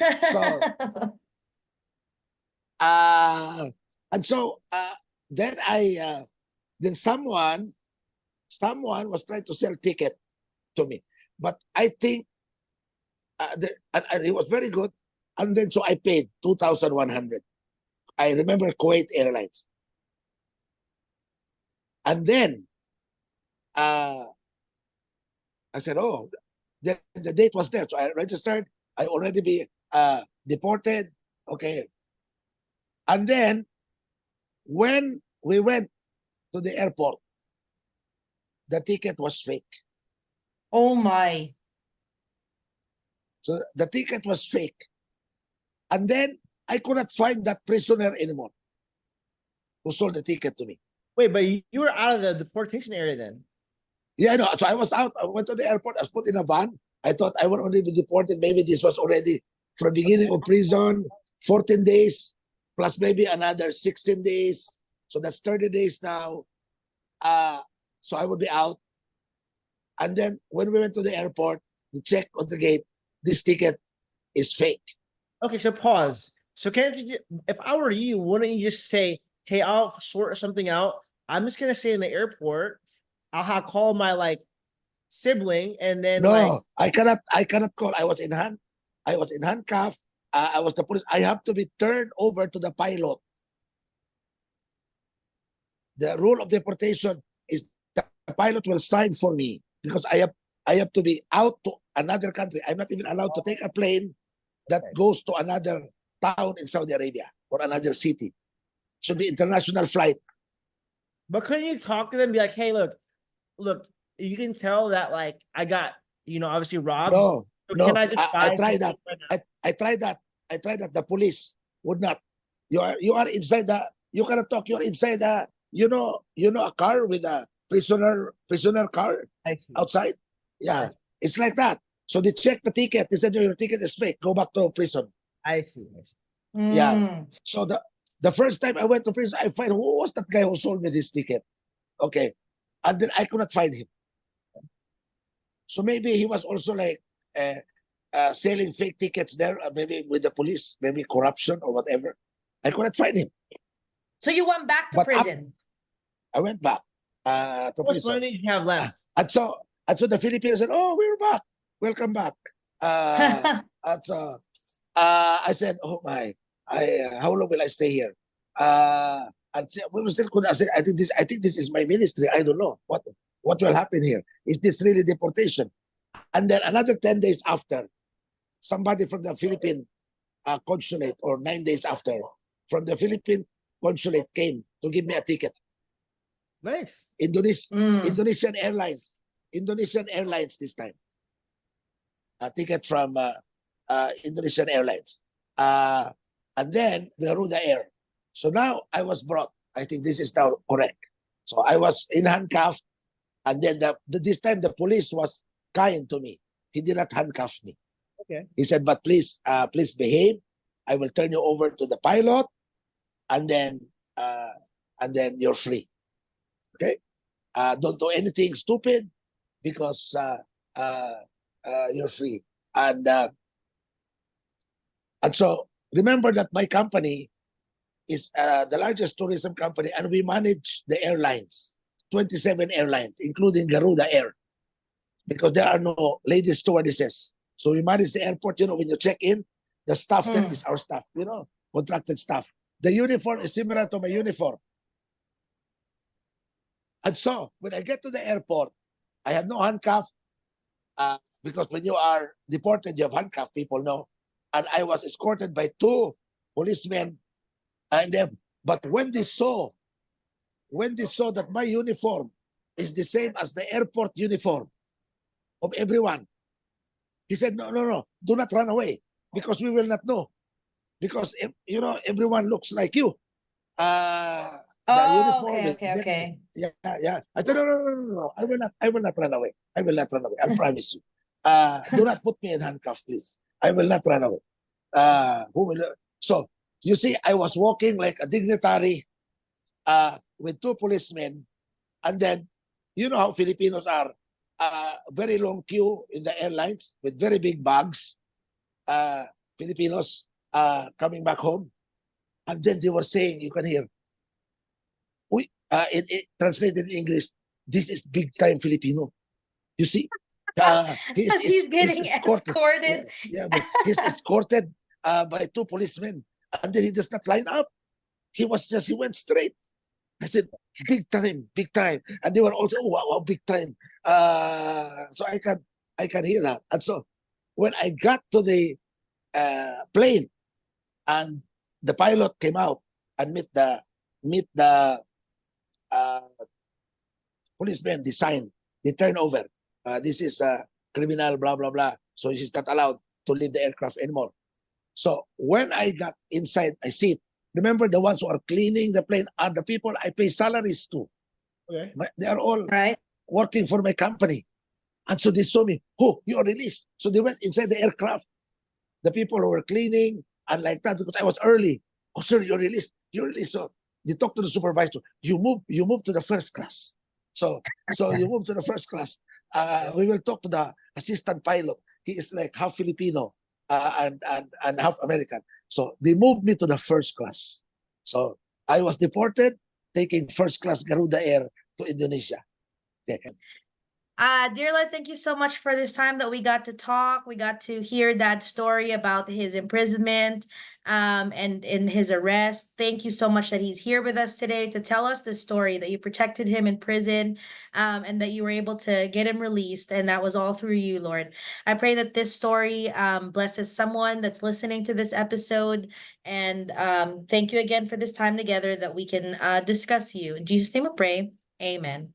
so then then someone was trying to sell ticket to me, but I think and it was very good. And then so I paid 2,100. I remember Kuwait Airlines. And then I said, oh, the date was there. So I registered. I already be deported. Okay. And then when we went to the airport, the ticket was fake. Oh my. So the ticket was fake. And then I could not find that prisoner anymore who sold the ticket to me. Wait, but you were out of the deportation area then. Yeah, no. So I was out. I went to the airport. I was put in a van. I thought I would only be deported. Maybe this was already from beginning of prison, 14 days, plus maybe another 16 days. So that's 30 days now. So I would be out. And then when we went to the airport, the check on the gate, this ticket is fake. Okay, so pause. So can't you, if I were you, wouldn't you just say, hey, I'll sort something out. I'm just gonna say in the airport, call my like sibling and then No, I cannot call. I was in handcuff. I was the police. I have to be turned over to the pilot. The rule of deportation is the pilot will sign for me because I have to be out to another country. I'm not even allowed to take a plane that goes to another town in Saudi Arabia or another city. It should be international flight. But couldn't you talk to them and be like, hey, look, you can tell that like I got, obviously robbed. No, So no. can I just I buy tried that. something right now? I tried that. I tried that. The police would not. You are inside the. You cannot talk. You are inside the. You know a car with a prisoner car I see. outside. Yeah, it's like that. So they check the ticket. They said, your ticket is fake. Go back to prison. I see. Yeah. Mm. So the first time I went to prison, I find who was that guy who sold me this ticket. Okay, and then I could not find him. So maybe he was also like selling fake tickets there, maybe with the police, maybe corruption or whatever. I could not find him. So you went back to But prison. I went back to How much prison. money did you have left? And so the Filipinos said, "Oh, we're back. Welcome back." And so I said, "Oh my, how long will I stay here?" And so we were still could. I said, "I think this is my ministry. I don't know what will happen here. Is this really deportation?" And then another 10 days after, somebody from the Philippine consulate, or 9 days after, from the Philippine consulate came to give me a ticket. Nice. Mm. Indonesian Airlines this time. A ticket from Indonesian Airlines. And then the Garuda Air. So now I was brought. I think this is now correct. So I was in handcuffed, and then this time the police was kind to me. He did not handcuff me. Okay. He said, "But please behave. I will turn you over to the pilot, and then you're free. Okay? Don't do anything stupid because you're free." And so remember that my company is the largest tourism company, and we manage the airlines, 27 airlines, including Garuda Air, because there are no lady stewardesses. So we manage the airport. You know, when you check in, the staff there is our staff, you know, contracted staff. The uniform is similar to my uniform. And so when I get to the airport, I had no handcuff, because when you are deported, you have handcuff, people know. And I was escorted by 2 policemen. And then, but when they saw that my uniform is the same as the airport uniform of everyone, he said, no, do not run away, because we will not know. Because, you know, everyone looks like you. Okay. Yeah. I said, no. I will not run away. I'll promise you. Do not put me in handcuffs, please. I will not run away. So you see, I was walking like a dignitary, with 2 policemen, and then you know how Filipinos are, very long queue in the airlines with very big bags. Filipinos coming back home, and then they were saying, you can hear, it translated in English, this is big time Filipino. You see, He's getting escorted. But he's escorted by 2 policemen, and then he does not line up. He went straight. I said, big time. And they were also, oh, wow, big time. So I can hear that. And so when I got to the plane, and the pilot came out and meet the policemen, they signed, they turn over. This is a criminal, blah, blah, blah. So she's not allowed to leave the aircraft anymore. So when I got inside my seat, remember the ones who are cleaning the plane are the people I pay salaries to. Okay. They are all Right. working for my company. And so they saw me, oh, you are released. So they went inside the aircraft. The people who were cleaning and like that, because I was early. Oh, sir, you're released. So they talked to the supervisor. You move to the first class. So you move to the first class. We will talk to the assistant pilot. He is like half Filipino, and half American. So they moved me to the first class. So I was deported, taking first class Garuda Air to Indonesia. Okay. Dear Lord, thank you so much for this time that we got to talk. We got to hear that story about his imprisonment, and in his arrest. Thank you so much that he's here with us today to tell us the story, that you protected him in prison, and that you were able to get him released, and that was all through you, Lord. I pray that this story blesses someone that's listening to this episode, and thank you again for this time together that we can discuss you. In Jesus' name we pray. Amen.